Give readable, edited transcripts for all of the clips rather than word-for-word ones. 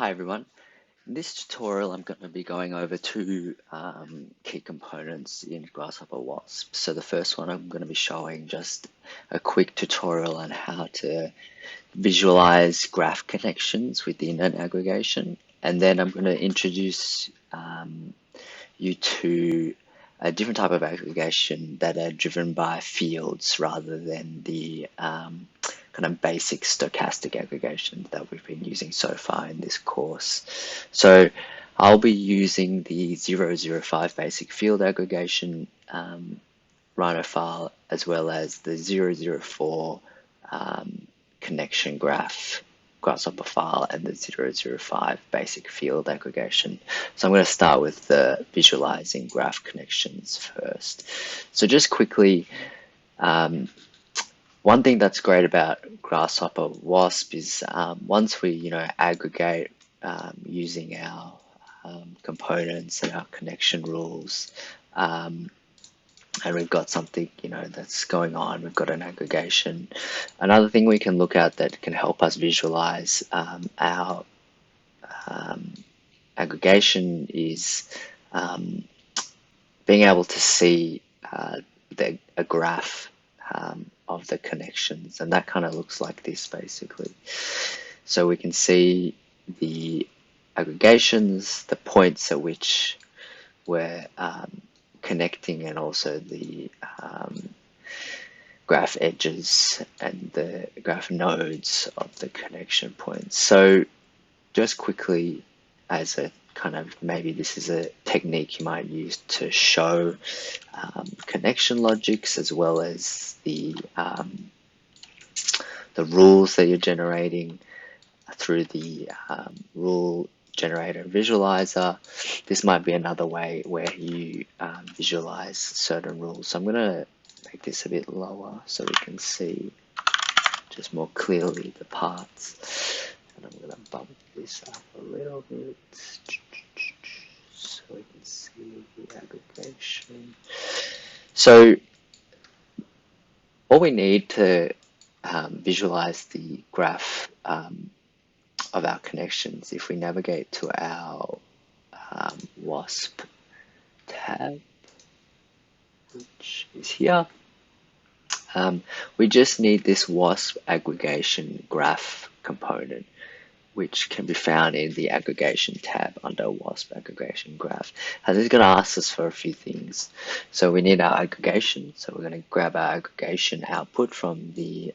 Hi everyone. In this tutorial, I'm going to be going over two key components in Grasshopper Wasp. So the first one, I'm going to be showing just a quick tutorial on how to visualize graph connections within an aggregation. And then I'm going to introduce you to a different type of aggregation that are driven by fields rather than the kind of basic stochastic aggregations that we've been using so far in this course. So I'll be using the 005 basic field aggregation Rhino file as well as the 004 connection graph Grasshopper file and the 005 basic field aggregation. So I'm going to start with the visualizing graph connections first. So just quickly, one thing that's great about Grasshopper Wasp is once we aggregate using our components and our connection rules, and we've got something that's going on, we've got an aggregation. Another thing we can look at that can help us visualize our aggregation is being able to see a graph of the connections, and that kind of looks like this basically. So we can see the aggregations, the points at which we're connecting, and also the graph edges and the graph nodes of the connection points. So just quickly, as a kind of, maybe this is a technique you might use to show connection logics as well as the rules that you're generating through the rule generator visualizer. This might be another way where you visualize certain rules. So I'm going to make this a bit lower so we can see just more clearly the parts. And I'm going to bump this up a little bit so we can see the aggregation. So all we need to visualize the graph of our connections, if we navigate to our WASP tab, which is here, we just need this WASP aggregation graph component, which can be found in the aggregation tab under WASP aggregation graph. And this is going to ask us for a few things. So we need our aggregation. So we're going to grab our aggregation output from the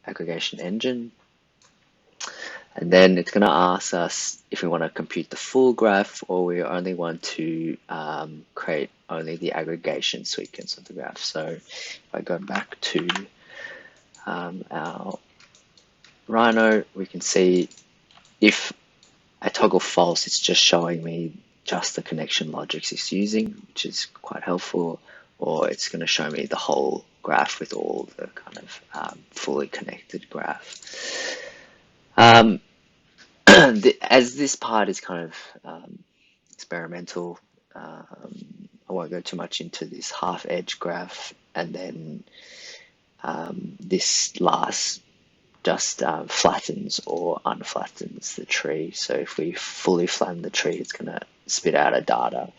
Aggregation Engine. And then it's going to ask us if we want to compute the full graph, or we only want to create only the aggregation sequence of the graph. So if I go back to our Rhino, we can see if I toggle false, it's just showing me just the connection logics it's using, which is quite helpful, or it's going to show me the whole graph with all the kind of fully connected graph. As this part is kind of experimental, I won't go too much into this half edge graph, and then this last just flattens or unflattens the tree. So if we fully flatten the tree, it's going to spit out a data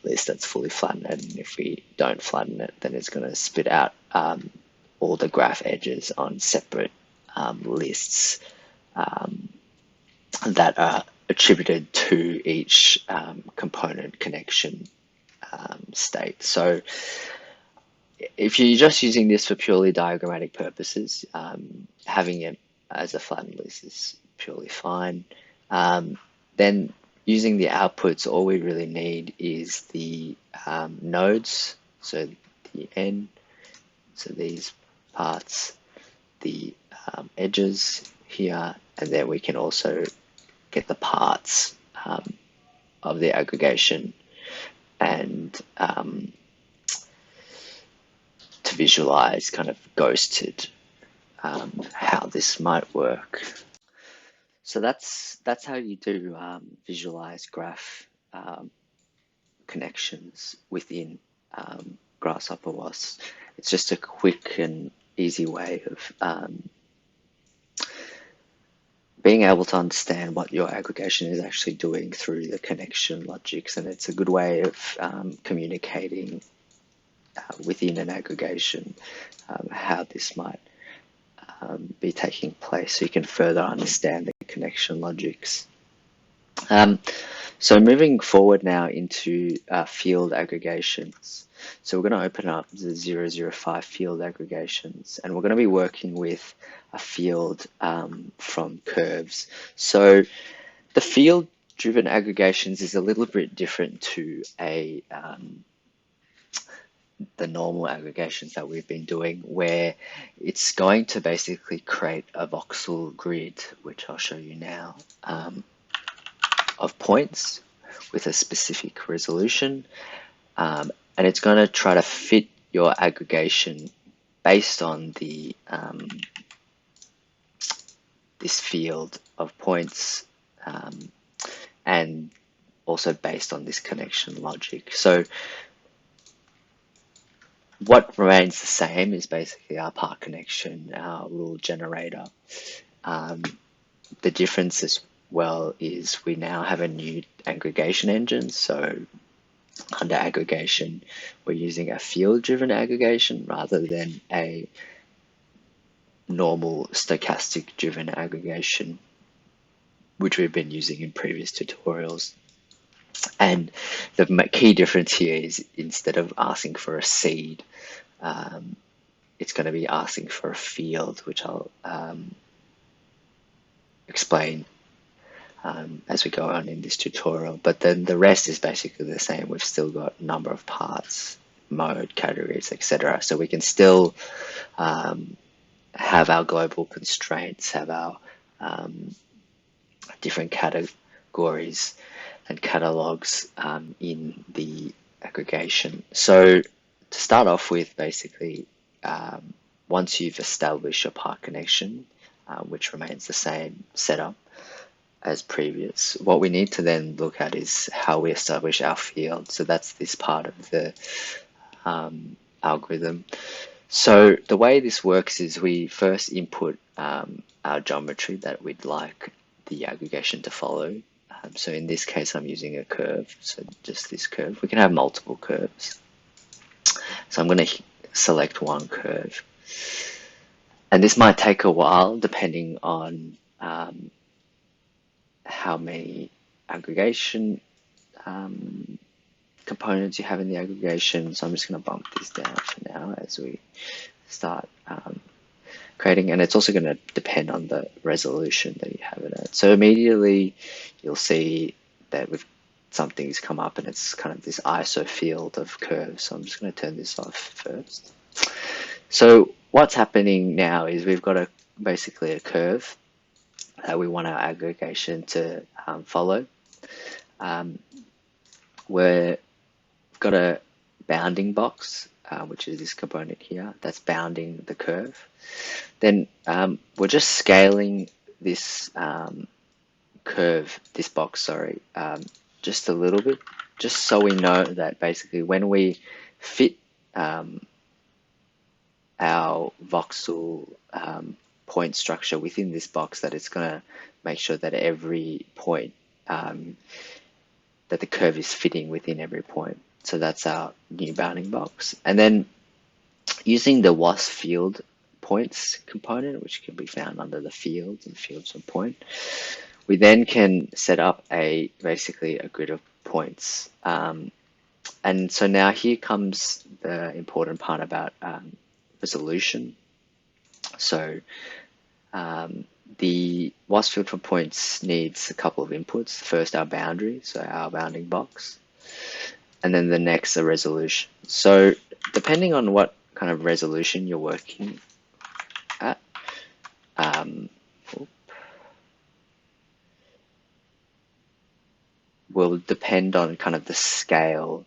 list that's fully flattened, and if we don't flatten it, then it's going to spit out all the graph edges on separate lists that are attributed to each component connection state. So if you're just using this for purely diagrammatic purposes, having it as a flattened list is purely fine. Then using the outputs, all we really need is the nodes, so the N, so these parts, the edges here, and then we can also get the parts of the aggregation and to visualize kind of ghosted how this might work. So that's how you do visualize graph connections within Grasshopper Wasp. It's just a quick and easy way of being able to understand what your aggregation is actually doing through the connection logics, and it's a good way of communicating within an aggregation how this might be taking place, so you can further understand the connection logics. So moving forward now into field aggregations. So we're going to open up the 005 field aggregations, and we're going to be working with a field from curves. So the field-driven aggregations is a little bit different to the normal aggregations that we've been doing, where it's going to basically create a voxel grid, which I'll show you now, of points with a specific resolution, and it's going to try to fit your aggregation based on the this field of points, and also based on this connection logic. So what remains the same is basically our part connection, our rule generator. The difference as well is we now have a new aggregation engine. So under aggregation, we're using a field-driven aggregation rather than a normal stochastic-driven aggregation, which we've been using in previous tutorials. And the key difference here is instead of asking for a seed, it's going to be asking for a field, which I'll explain as we go on in this tutorial. But then the rest is basically the same. We've still got number of parts, mode, categories, etc. So we can still have our global constraints, have our different categories and catalogs in the aggregation. So to start off with, basically, once you've established your part connection, which remains the same setup as previous, what we need to then look at is how we establish our field. So that's this part of the algorithm. So the way this works is we first input our geometry that we'd like the aggregation to follow. So in this case, I'm using a curve, so just this curve. We can have multiple curves. So I'm going to select one curve. And this might take a while depending on how many aggregation components you have in the aggregation. So I'm just going to bump this down for now as we start creating. And it's also going to depend on the resolution that you have it at. So immediately you'll see that something's come up and it's kind of this ISO field of curves. So I'm just going to turn this off first. So what's happening now is we've got basically a curve that we want our aggregation to follow. We've got a bounding box, which is this component here, that's bounding the curve. Then we're just scaling this this box, just a little bit, just so we know that basically when we fit our voxel point structure within this box, that it's going to make sure that every point, that the curve is fitting within every point. So that's our new bounding box. And then using the WASP field points component, which can be found under the fields and fields of point, we then can set up basically a grid of points. And so now here comes the important part about resolution. So the WASP field for points needs a couple of inputs. First, our boundary, so our bounding box, and then the next, the resolution. So depending on what kind of resolution you're working at, will depend on kind of the scale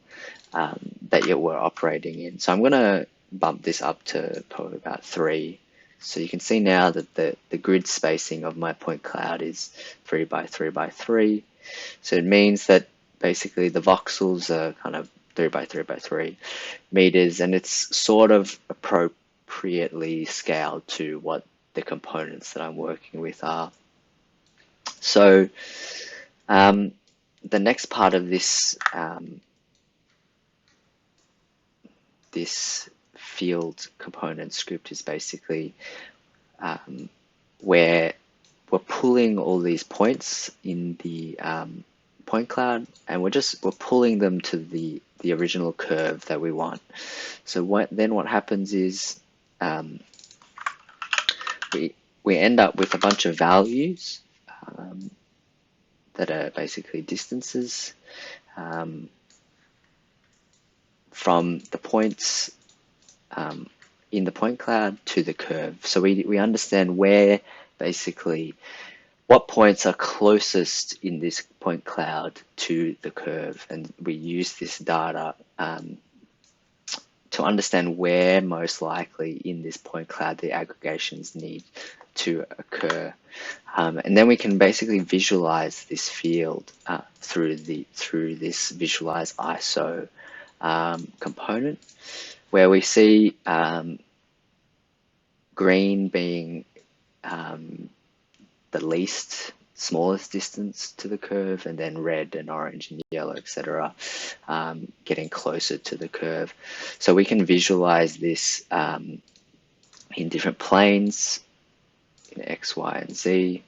that you were operating in. So I'm going to bump this up to probably about 3. So you can see now that the grid spacing of my point cloud is 3 by 3 by 3. So it means that basically the voxels are kind of 3 by 3 by 3 meters, and it's sort of appropriately scaled to what the components that I'm working with are. So the next part of this this field component script is basically where we're pulling all these points in the point cloud, and we're pulling them to the original curve that we want. So what happens is we end up with a bunch of values that are basically distances from the points in the point cloud to the curve. So we understand where basically what points are closest in this point cloud to the curve, and we use this data to understand where most likely in this point cloud the aggregations need to occur. And then we can basically visualize this field through this visualize ISO component, where we see green being the least smallest distance to the curve, and then red and orange and yellow, etc., getting closer to the curve. So we can visualize this in different planes, in X, Y, and Z,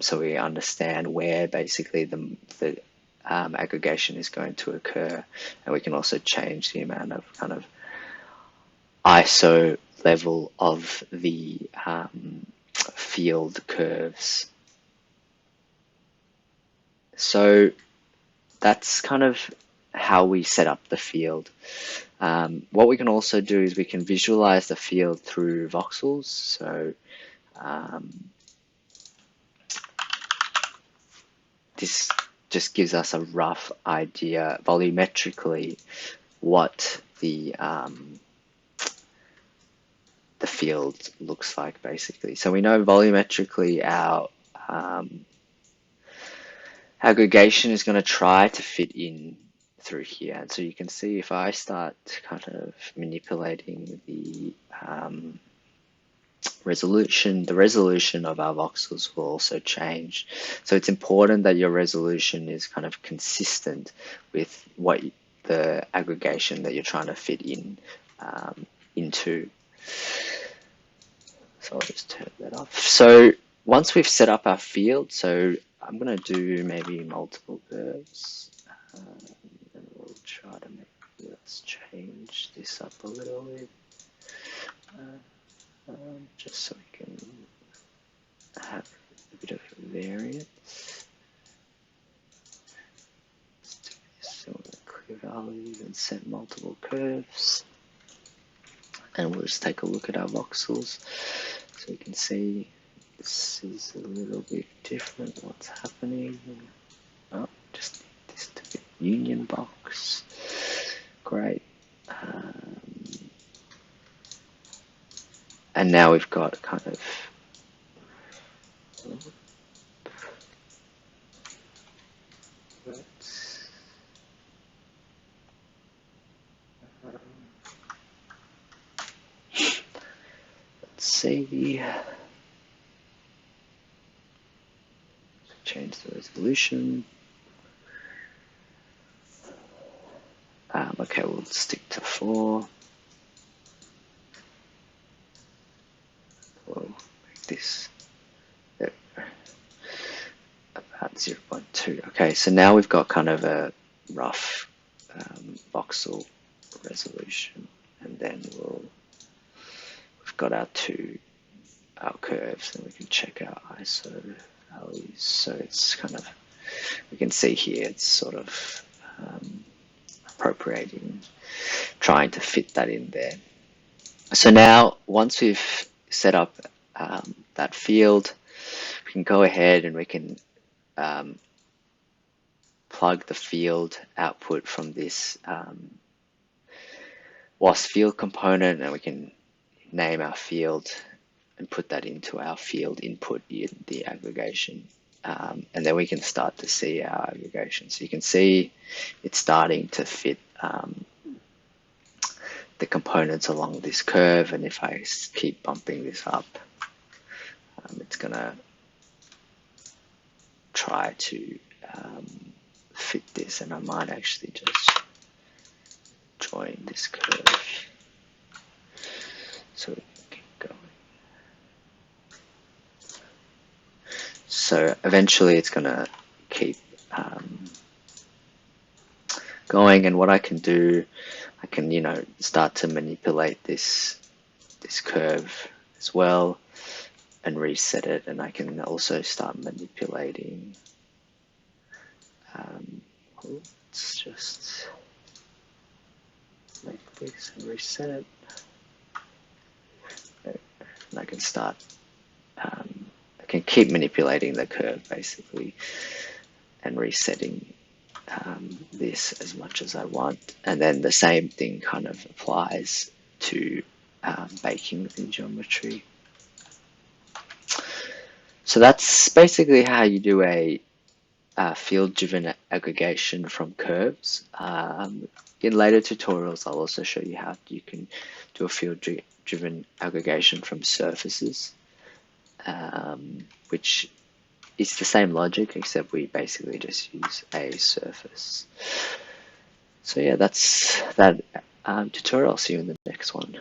so we understand where basically the aggregation is going to occur, and we can also change the amount of kind of ISO level of the field curves. So that's kind of how we set up the field. What we can also do is we can visualize the field through voxels. So this just gives us a rough idea volumetrically what the field looks like, basically. So we know volumetrically our aggregation is going to try to fit in through here. And so you can see if I start kind of manipulating the resolution, the resolution of our voxels will also change. So it's important that your resolution is kind of consistent with what the aggregation that you're trying to fit in into. So I'll just turn that off. So once we've set up our field, so I'm going to do maybe multiple curves, and we'll try to let's change this up a little bit, just so we can have a bit of variance. Let's do this so we'll clear values and set multiple curves, and we'll just take a look at our voxels so we can see this is a little bit different what's happening. Oh, just need this to be union box. Great. And now we've got kind of let's see. Change the resolution. Okay, we'll stick to 4. We'll make this about 0.2. Okay, so now we've got kind of a rough voxel resolution, and then we've got our curves, and we can check our ISO values. So it's kind of, we can see here it's sort of appropriating, trying to fit that in there. So now once we've set up that field, we can go ahead and we can plug the field output from this WAS field component, and we can name our field and put that into our field input in the aggregation. And then we can start to see our aggregation. So you can see it's starting to fit the components along this curve, and if I keep bumping this up, it's gonna try to fit this, and I might actually just join this curve so we can keep going. So eventually it's going to keep going, and what I can do, I can, you know, start to manipulate this curve as well and reset it, and I can also start manipulating. Let's just make this and reset it. And I can start, I can keep manipulating the curve basically and resetting this as much as I want. And then the same thing kind of applies to baking within geometry. So that's basically how you do a field-driven aggregation from curves. In later tutorials, I'll also show you how you can do a field-driven aggregation from surfaces, which is the same logic, except we basically just use a surface. So yeah, that's that tutorial. I'll see you in the next one.